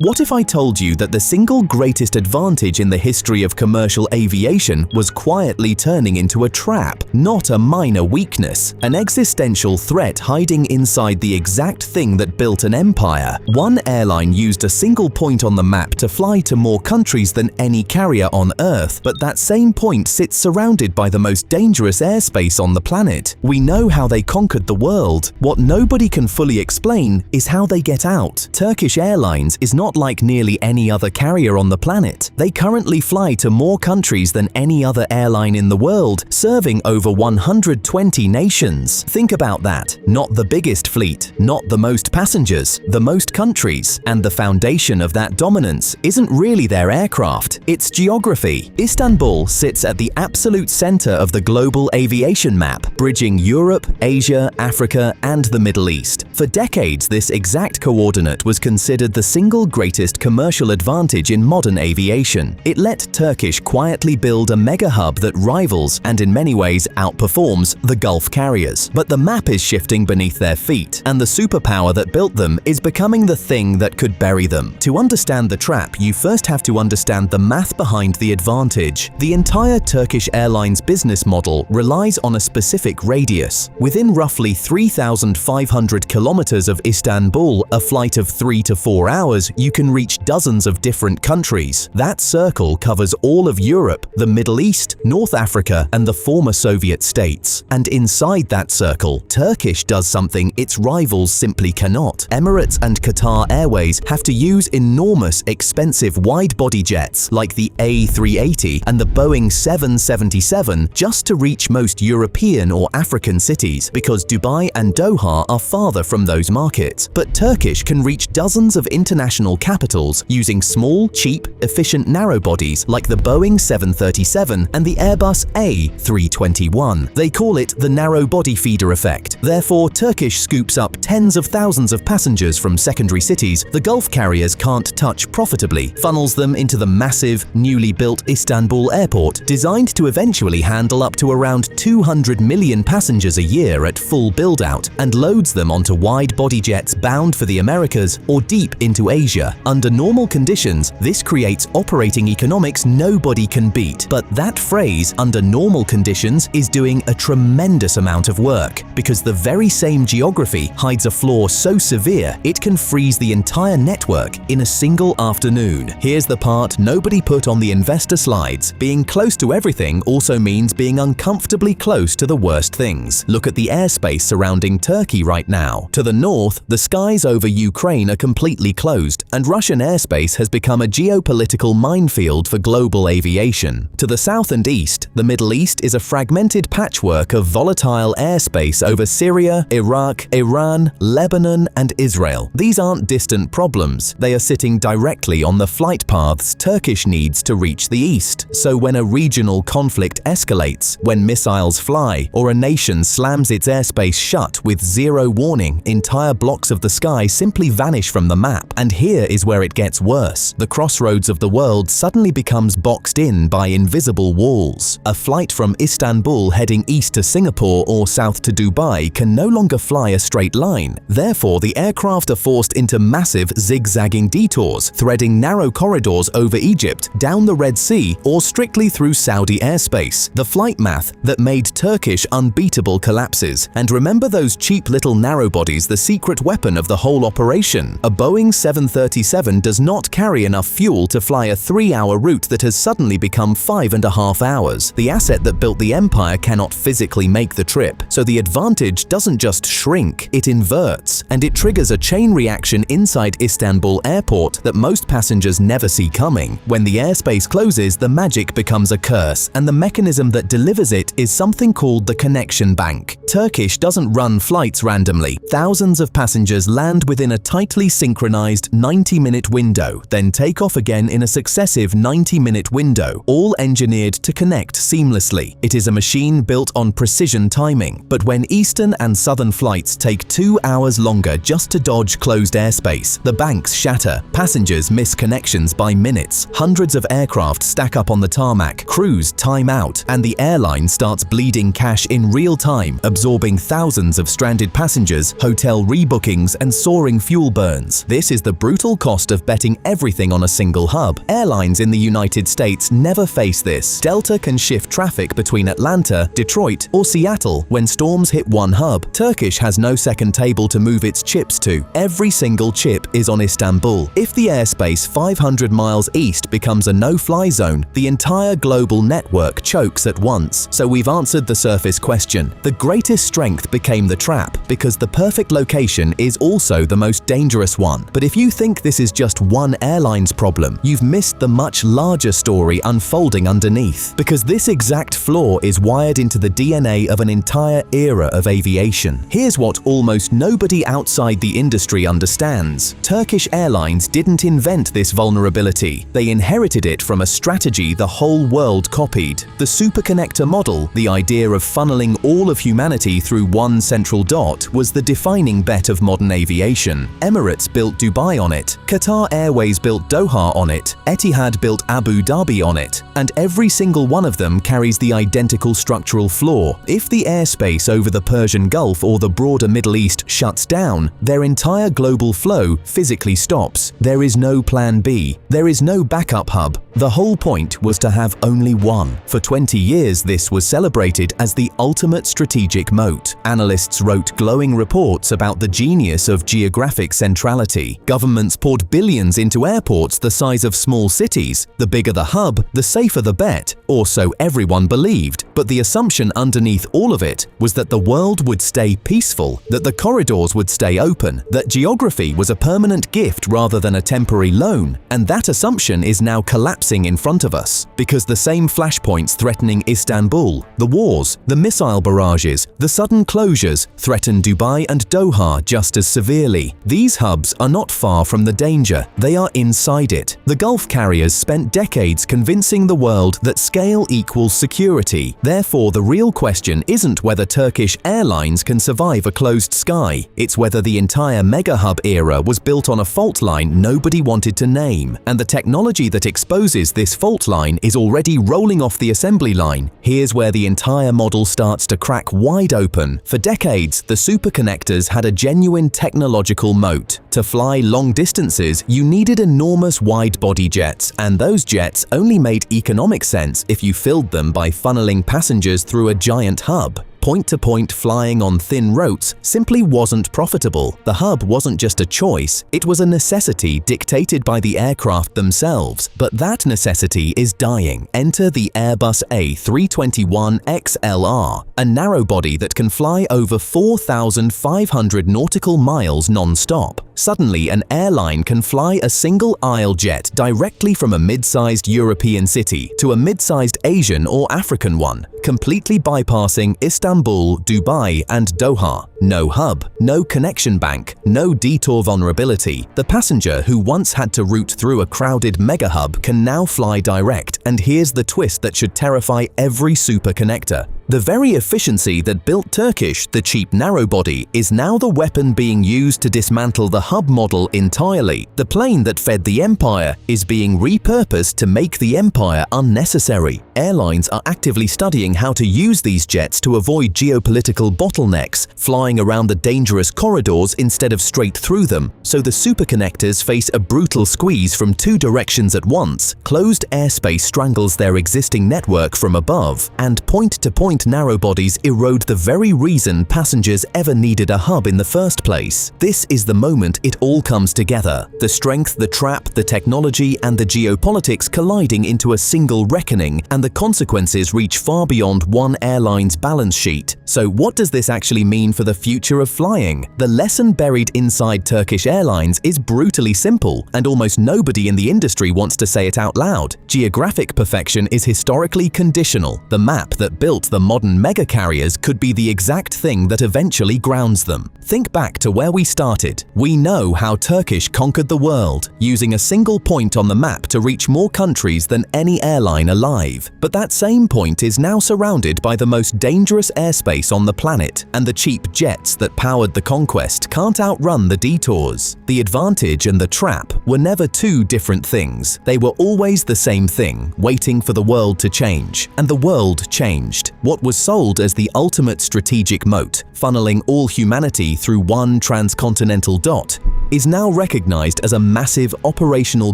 What if I told you that the single greatest advantage in the history of commercial aviation was quietly turning into a trap, not a minor weakness, an existential threat hiding inside the exact thing that built an empire? One airline used a single point on the map to fly to more countries than any carrier on Earth, but that same point sits surrounded by the most dangerous airspace on the planet. We know how they conquered the world. What nobody can fully explain is how they get out. Turkish Airlines is not like nearly any other carrier on the planet. They currently fly to more countries than any other airline in the world, serving over 120 nations. Think about that. Not the biggest fleet, not the most passengers, the most countries. And the foundation of that dominance isn't really their aircraft, it's geography. Istanbul sits at the absolute center of the global aviation map, bridging Europe, Asia, Africa, and the Middle East. For decades, this exact coordinate was considered the single greatest commercial advantage in modern aviation. It let Turkish quietly build a mega hub that rivals and in many ways outperforms the Gulf carriers. But the map is shifting beneath their feet, and the superpower that built them is becoming the thing that could bury them. To understand the trap, you first have to understand the math behind the advantage. The entire Turkish Airlines business model relies on a specific radius. Within roughly 3,500 kilometers of Istanbul, a flight of 3 to 4 hours, you can reach dozens of different countries. That circle covers all of Europe, the Middle East, North Africa, and the former Soviet states. And inside that circle, Turkish does something its rivals simply cannot. Emirates and Qatar Airways have to use enormous, expensive wide-body jets like the A380 and the Boeing 777 just to reach most European or African cities, because Dubai and Doha are farther from those markets. But Turkish can reach dozens of international capitals using small, cheap, efficient narrowbodies like the Boeing 737 and the Airbus A321. They call it the narrow-body feeder effect. Therefore, Turkish scoops up tens of thousands of passengers from secondary cities the Gulf carriers can't touch profitably, funnels them into the massive, newly built Istanbul airport, designed to eventually handle up to around 200 million passengers a year at full build-out, and loads them onto wide-body jets bound for the Americas or deep into Asia. Under normal conditions, this creates operating economics nobody can beat. But that phrase, under normal conditions, is doing a tremendous amount of work, because the very same geography hides a flaw so severe it can freeze the entire network in a single afternoon. Here's the part nobody put on the investor slides. Being close to everything also means being uncomfortably close to the worst things. Look at the airspace surrounding Turkey right now. To the north, the skies over Ukraine are completely closed, and Russian airspace has become a geopolitical minefield for global aviation. To the south and east, the Middle East is a fragmented patchwork of volatile airspace over Syria, Iraq, Iran, Lebanon, and Israel. These aren't distant problems. They are sitting directly on the flight paths Turkish needs to reach the east. So when a regional conflict escalates, when missiles fly, or a nation slams its airspace shut with zero warning, entire blocks of the sky simply vanish from the map. And here is where it gets worse. The crossroads of the world suddenly becomes boxed in by invisible walls. A flight from Istanbul heading east to Singapore or south to Dubai can no longer fly a straight line. Therefore, the aircraft are forced into massive zigzagging detours, threading narrow corridors over Egypt, down the Red Sea, or strictly through Saudi airspace. The flight math that made Turkish unbeatable collapses. And remember those cheap little narrowbodies, the secret weapon of the whole operation? A Boeing 737 does not carry enough fuel to fly a 3-hour route that has suddenly become 5.5 hours. The asset that built the empire cannot physically make the trip. So the advantage doesn't just shrink, it inverts, and it triggers a chain reaction inside Istanbul airport that most passengers never see coming. When the airspace closes, the magic becomes a curse, and the mechanism that delivers it is something called the connection bank. Turkish doesn't run flights randomly. Thousands of passengers land within a tightly synchronized 90-minute window, then take off again in a successive 90-minute window, all engineered to connect seamlessly. It is a machine built on precision timing. But when eastern and southern flights take 2 hours longer just to dodge closed airspace, the banks shatter. Passengers miss connections by minutes. Hundreds of aircraft stack up on the tarmac, crews time out, and the airline starts bleeding cash in real time, absorbing thousands of stranded passengers, hotel rebookings, and soaring fuel burns. This is the brutal brutal cost of betting everything on a single hub. Airlines in the United States never face this. Delta can shift traffic between Atlanta, Detroit, or Seattle when storms hit one hub. Turkish has no second table to move its chips to. Every single chip is on Istanbul. If the airspace 500 miles east becomes a no-fly zone, the entire global network chokes at once. So we've answered the surface question. The greatest strength became the trap, because the perfect location is also the most dangerous one. But if you think this is just one airline's problem, you've missed the much larger story unfolding underneath. Because this exact flaw is wired into the DNA of an entire era of aviation. Here's what almost nobody outside the industry understands. Turkish Airlines didn't invent this vulnerability. They inherited it from a strategy the whole world copied. The superconnector model, the idea of funneling all of humanity through one central dot, was the defining bet of modern aviation. Emirates built Dubai on it, Qatar Airways built Doha on it, Etihad built Abu Dhabi on it, and every single one of them carries the identical structural flaw. If the airspace over the Persian Gulf or the broader Middle East shuts down, their entire global flow physically stops. There is no plan B. There is no backup hub. The whole point was to have only one. For 20 years, this was celebrated as the ultimate strategic moat. Analysts wrote glowing reports about the genius of geographic centrality. Governments poured billions into airports the size of small cities. The bigger the hub, the safer the bet, or so everyone believed. But the assumption underneath all of it was that the world would stay peaceful, that the corridors would stay open, that geography was a permanent gift rather than a temporary loan. And that assumption is now collapsing in front of us, because the same flashpoints threatening Istanbul, the wars, the missile barrages, the sudden closures threaten Dubai and Doha just as severely. These hubs are not far from the danger, they are inside it. The Gulf carriers spent decades convincing the world that scale equals security. Therefore, the real question isn't whether Turkish Airlines can survive a closed sky, it's whether the entire mega hub era was built on a fault line nobody wanted to name, and the technology that exposes this fault line is already rolling off the assembly line. Here's where the entire model starts to crack wide open. For decades, the superconnectors had a genuine technological moat. To fly long distances, you needed enormous wide-body jets, and those jets only made economic sense if you filled them by funneling passengers through a giant hub. Point-to-point flying on thin routes simply wasn't profitable. The hub wasn't just a choice, it was a necessity dictated by the aircraft themselves. But that necessity is dying. Enter the Airbus A321XLR, a narrow-body that can fly over 4,500 nautical miles non-stop. Suddenly, an airline can fly a single-aisle jet directly from a mid-sized European city to a mid-sized Asian or African one, completely bypassing Istanbul, Dubai, and Doha. No hub, no connection bank, no detour vulnerability. The passenger who once had to route through a crowded mega hub can now fly direct, and here's the twist that should terrify every superconnector. The very efficiency that built Turkish, the cheap narrow-body, is now the weapon being used to dismantle the hub model entirely. The plane that fed the empire is being repurposed to make the empire unnecessary. Airlines are actively studying how to use these jets to avoid geopolitical bottlenecks, flying around the dangerous corridors instead of straight through them. So the superconnectors face a brutal squeeze from two directions at once. Closed airspace strangles their existing network from above, and point-to-point narrow-bodies erode the very reason passengers ever needed a hub in the first place. This is the moment it all comes together. The strength, the trap, the technology, and the geopolitics colliding into a single reckoning, and the consequences reach far beyond one airline's balance sheet. So what does this actually mean for the future of flying? The lesson buried inside Turkish Airlines is brutally simple, and almost nobody in the industry wants to say it out loud. Geographic perfection is historically conditional. The map that built the modern mega carriers could be the exact thing that eventually grounds them. Think back to where we started. We know how Turkish conquered the world, using a single point on the map to reach more countries than any airline alive. But that same point is now surrounded by the most dangerous airspace on the planet, and the cheap jets that powered the conquest can't outrun the detours. The advantage and the trap were never two different things. They were always the same thing, waiting for the world to change. And the world changed. What was sold as the ultimate strategic moat, funneling all humanity through one transcontinental dot, is now recognized as a massive operational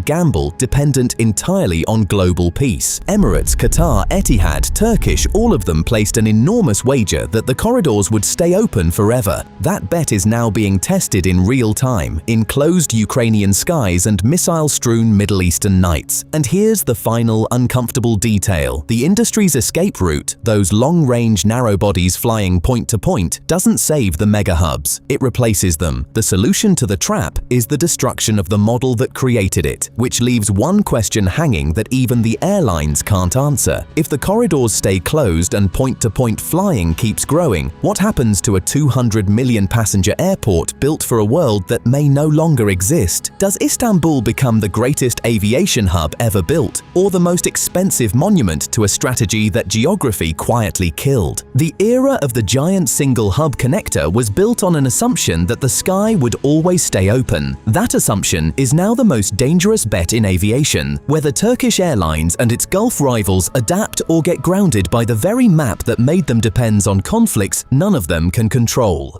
gamble dependent entirely on global peace. Emirates, Qatar, Etihad, Turkish, all of them placed an enormous wager that the corridors would stay open forever. That bet is now being tested in real time, in closed Ukrainian skies and missile-strewn Middle Eastern nights. And here's the final uncomfortable detail. The industry's escape route, those long-range narrow bodies flying point to point, doesn't save the mega hubs. It replaces them. The solution to the trap is the destruction of the model that created it, which leaves one question hanging that even the airlines can't answer. If the corridors stay closed and point-to-point flying keeps growing, what happens to a 200 million passenger airport built for a world that may no longer exist? Does Istanbul become the greatest aviation hub ever built, or the most expensive monument to a strategy that geography quietly killed? The era of the giant single hub connector was built on an assumption that the sky would always stay open. That assumption is now the most dangerous bet in aviation. Whether Turkish Airlines and its Gulf rivals adapt or get grounded by the very map that made them depends on conflicts none of them can control.